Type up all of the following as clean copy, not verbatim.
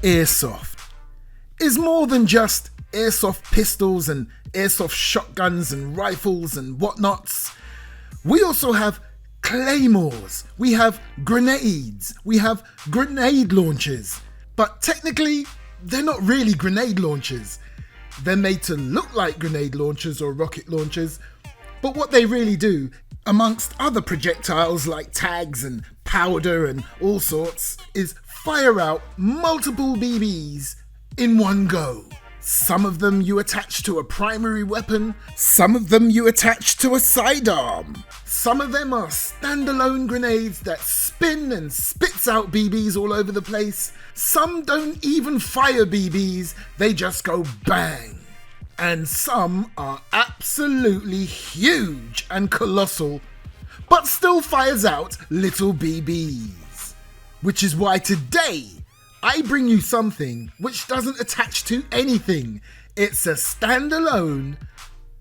Airsoft is more than just airsoft pistols and airsoft shotguns and rifles and whatnots. We also have claymores, we have grenades, we have grenade launchers, but technically they're not really grenade launchers. They're made to look like grenade launchers or rocket launchers, but what they really do, amongst other projectiles like tags and powder and all sorts, is fire out multiple BBs in one go. Some of them you attach to a primary weapon, some of them you attach to a sidearm. Some of them are standalone grenades that spin and spits out BBs all over the place. Some don't even fire BBs, they just go bang. And some are absolutely huge and colossal, but still fires out little BBs. Which is why today, I bring you something which doesn't attach to anything. It's a standalone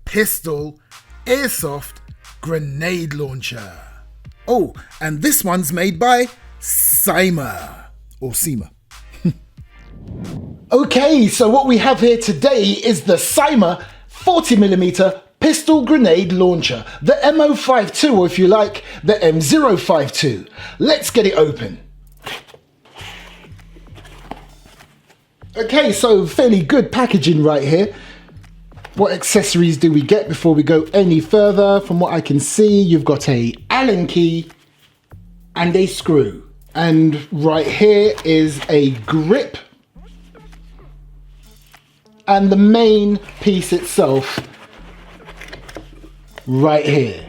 pistol airsoft grenade launcher. Oh, and this one's made by Cyma, or Cyma. Okay, so what we have here today is the Cyma 40mm pistol grenade launcher, the M052, or if you like, the M052. Let's get it open. Okay, so fairly good packaging right here. What accessories do we get before we go any further? From what I can see, you've got a Allen key and a screw. And right here is a grip. And the main piece itself right here.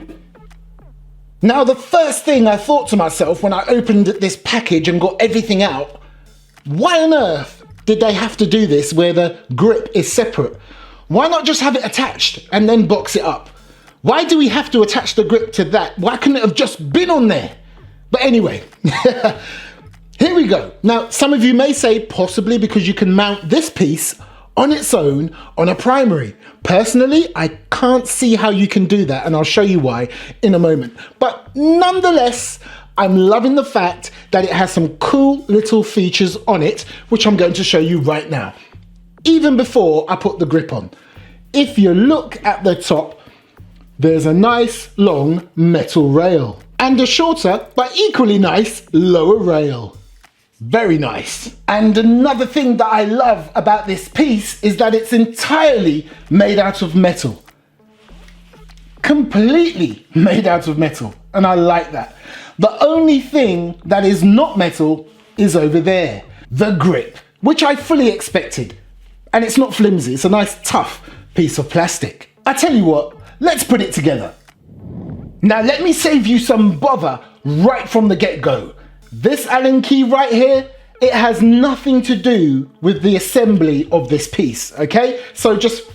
Now, the first thing I thought to myself when I opened this package and got everything out, why on earth did they have to do this where the grip is separate? Why not just have it attached and then box it up? Why do we have to attach the grip to that? Why couldn't it have just been on there? But anyway, here we go. Now, some of you may say possibly because you can mount this piece on its own on a primary. Personally, I can't see how you can do that, and I'll show you why in a moment. But nonetheless, I'm loving the fact that it has some cool little features on it, which I'm going to show you right now, even before I put the grip on. If you look at the top, there's a nice long metal rail and a shorter but equally nice lower rail. Very nice. And another thing that I love about this piece is that it's entirely made out of metal. Completely made out of metal, and I like that. The only thing that is not metal is over there, the grip, which I fully expected. And it's not flimsy, it's a nice tough piece of plastic. I tell you what, let's put it together. Now let me save you some bother right from the get-go. This Allen key right here, it has nothing to do with the assembly of this piece, okay? So just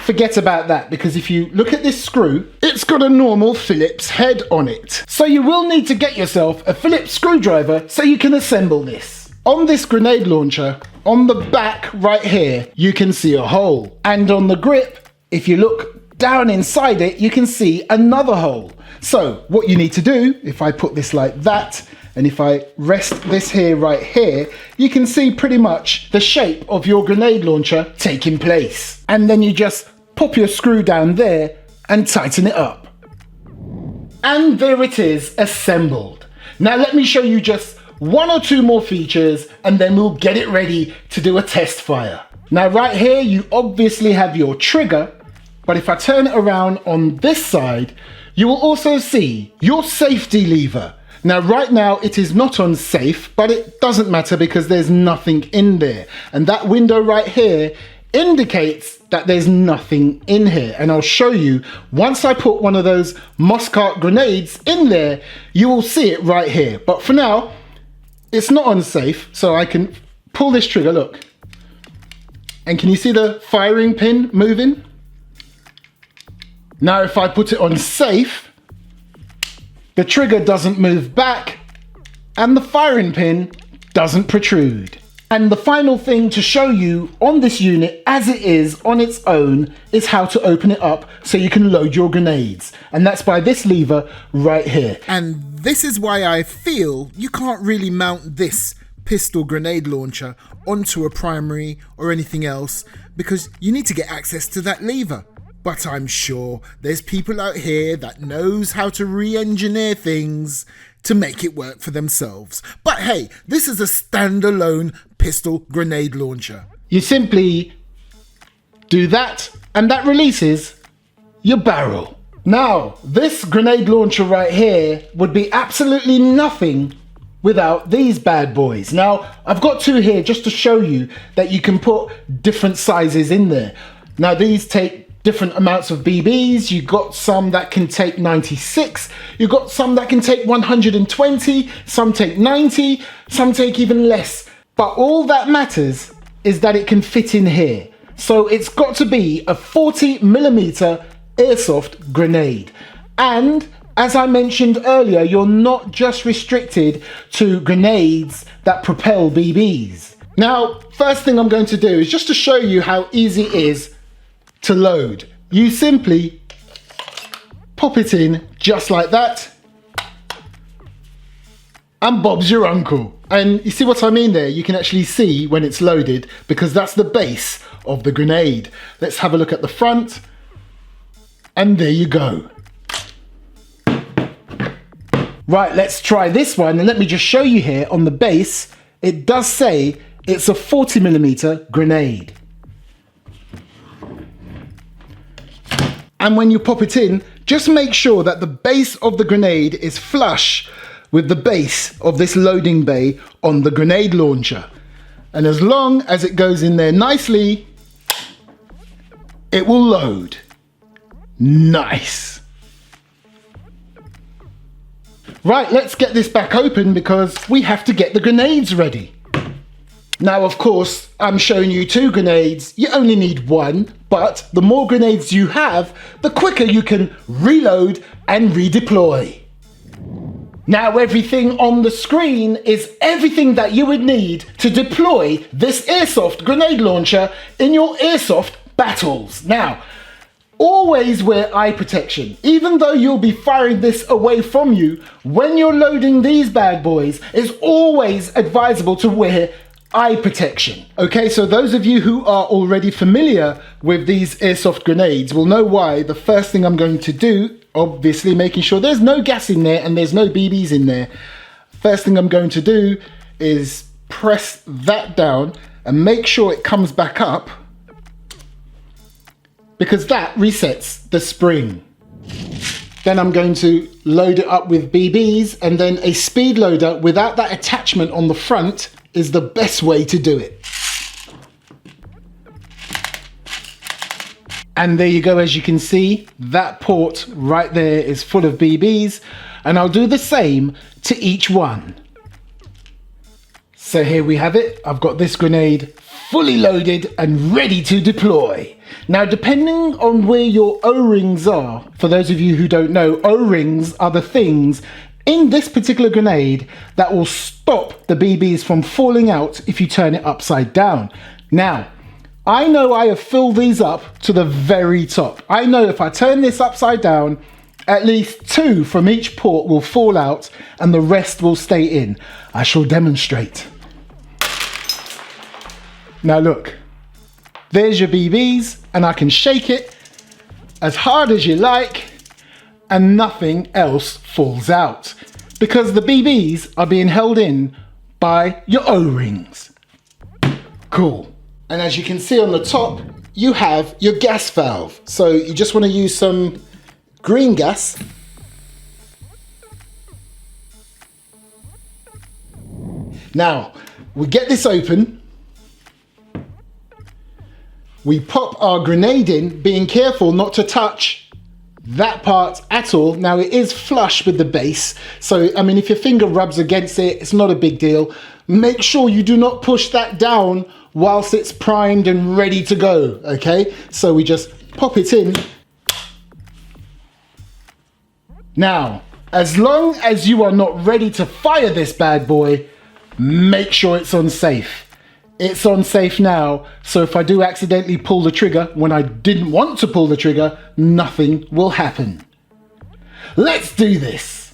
forget about that, because if you look at this screw, it's got a normal Phillips head on it. So you will need to get yourself a Phillips screwdriver so you can assemble this. On this grenade launcher, on the back right here, you can see a hole. And on the grip, if you look down inside it, you can see another hole. So what you need to do, if I put this like that, and if I rest this here right here, you can see pretty much the shape of your grenade launcher taking place. And then you just pop your screw down there and tighten it up. And there it is, assembled. Now let me show you just one or two more features and then we'll get it ready to do a test fire. Now right here you obviously have your trigger, but if I turn it around on this side, you will also see your safety lever. Now right now it is not on safe, but it doesn't matter because there's nothing in there. And that window right here indicates that there's nothing in here. And I'll show you, once I put one of those Mosscart grenades in there, you will see it right here. But for now, it's not on safe, so I can pull this trigger, look. And can you see the firing pin moving? Now if I put it on safe, the trigger doesn't move back and the firing pin doesn't protrude. And the final thing to show you on this unit as it is on its own is how to open it up so you can load your grenades. And that's by this lever right here. And this is why I feel you can't really mount this pistol grenade launcher onto a primary or anything else, because you need to get access to that lever. But I'm sure there's people out here that knows how to re-engineer things to make it work for themselves. But hey, this is a standalone pistol grenade launcher. You simply do that, and that releases your barrel. Now, this grenade launcher right here would be absolutely nothing without these bad boys. Now, I've got two here just to show you that you can put different sizes in there. Now, these take different amounts of BBs. You've got some that can take 96, you've got some that can take 120, some take 90, some take even less. But all that matters is that it can fit in here. So it's got to be a 40mm airsoft grenade. And as I mentioned earlier, you're not just restricted to grenades that propel BBs. Now, first thing I'm going to do is just to show you how easy it is to load. You simply pop it in just like that, and Bob's your uncle. And you see what I mean there? You can actually see when it's loaded, because that's the base of the grenade. Let's have a look at the front, and there you go. Right, let's try this one, and let me just show you here on the base, it does say it's a 40mm grenade. And when you pop it in, just make sure that the base of the grenade is flush with the base of this loading bay on the grenade launcher. And as long as it goes in there nicely, it will load. Nice. Right, let's get this back open because we have to get the grenades ready. Now, of course, I'm showing you two grenades. You only need one, but the more grenades you have, the quicker you can reload and redeploy. Now, everything on the screen is everything that you would need to deploy this airsoft grenade launcher in your airsoft battles. Now, always wear eye protection. Even though you'll be firing this away from you, when you're loading these bad boys, it's always advisable to wear eye protection. Okay, so those of you who are already familiar with these airsoft grenades will know why. The first thing I'm going to do, obviously making sure there's no gas in there and there's no BBs in there. First thing I'm going to do is press that down and make sure it comes back up, because that resets the spring. Then I'm going to load it up with BBs, and then a speed loader without that attachment on the front is the best way to do it. And there you go, as you can see, that port right there is full of BBs, and I'll do the same to each one. So here we have it. I've got this grenade fully loaded and ready to deploy. Now, depending on where your O-rings are, for those of you who don't know, O-rings are the things in this particular grenade that will stop the BBs from falling out if you turn it upside down. Now, I know I have filled these up to the very top. I know if I turn this upside down, at least 2 from each port will fall out and the rest will stay in. I shall demonstrate. Now look, there's your BBs, and I can shake it as hard as you like and nothing else falls out, because the BBs are being held in by your O-rings. Cool. And as you can see on the top, you have your gas valve. So you just want to use some green gas. Now, we get this open. We pop our grenade in, being careful not to touch that part at all. Now, it is flush with the base, so I mean, if your finger rubs against it, it's not a big deal. Make sure you do not push that down whilst it's primed and ready to go, okay? So we just pop it in. Now, as long as you are not ready to fire this bad boy, make sure it's on safe. It's on safe now, so if I do accidentally pull the trigger when I didn't want to pull the trigger, nothing will happen. Let's do this.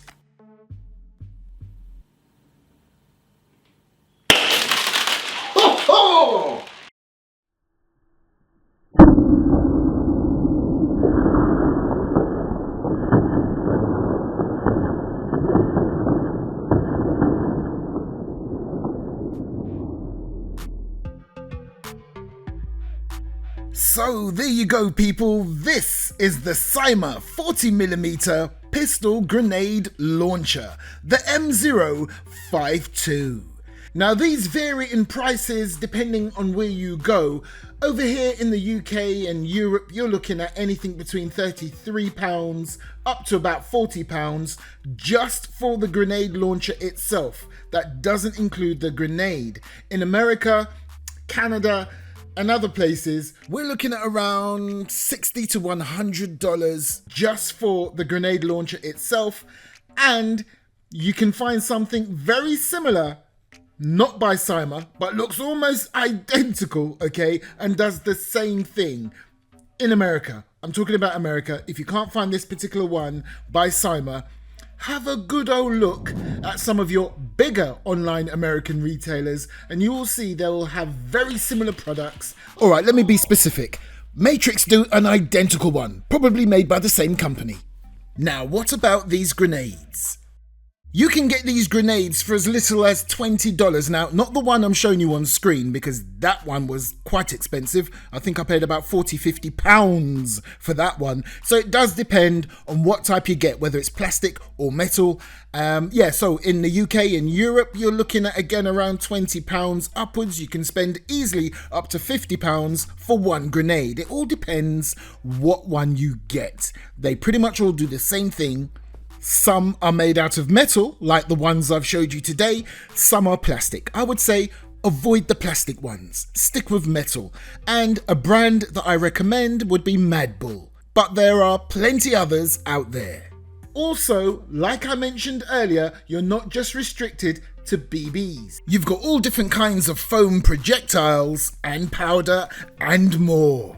So there you go, people. This is the Cyma 40mm pistol grenade launcher, the M052. Now these vary in prices depending on where you go. Over here in the UK and Europe, you're looking at anything between £33 up to about £40 just for the grenade launcher itself. That doesn't include the grenade. In America, Canada, and other places, we're looking at around $60 to $100 just for the grenade launcher itself. And you can find something very similar, not by Cyma, but looks almost identical, okay, and does the same thing in America. I'm talking about America. If you can't find this particular one by Cyma, have a good old look at some of your bigger online American retailers and you will see they will have very similar products. All right, let me be specific. Matrix do an identical one, probably made by the same company. Now, what about these grenades? You can get these grenades for as little as $20. Now, not the one I'm showing you on screen because that one was quite expensive. I think I paid about £40–50 for that one. So it does depend on what type you get, whether it's plastic or metal. So in the UK and Europe, you're looking at, again, around £20 upwards. You can spend easily up to £50 for one grenade. It all depends what one you get. They pretty much all do the same thing. Some are made out of metal, like the ones I've showed you today. Some are plastic. I would say avoid the plastic ones. Stick with metal. And a brand that I recommend would be Mad Bull. But there are plenty others out there. Also, like I mentioned earlier, you're not just restricted to BBs. You've got all different kinds of foam projectiles and powder and more.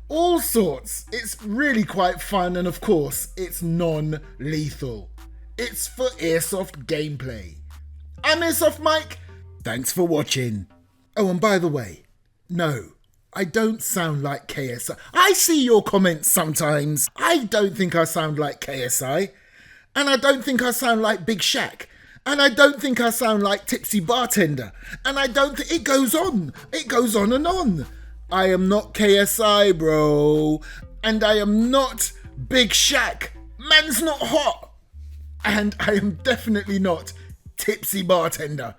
All sorts. It's really quite fun, and of course, it's non-lethal. It's for airsoft gameplay. I'm Airsoft Mike. Thanks for watching. Oh, and by the way, no, I don't sound like KSI. I see your comments sometimes. I don't think I sound like KSI. And I don't think I sound like Big Shaq. And I don't think I sound like Tipsy Bartender. And I don't think... It goes on. It goes on and on. I am not KSI, bro. And I am not Big Shaq. Man's not hot. And I am definitely not Tipsy Bartender.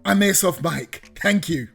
I'm Airsoft Mike. Thank you.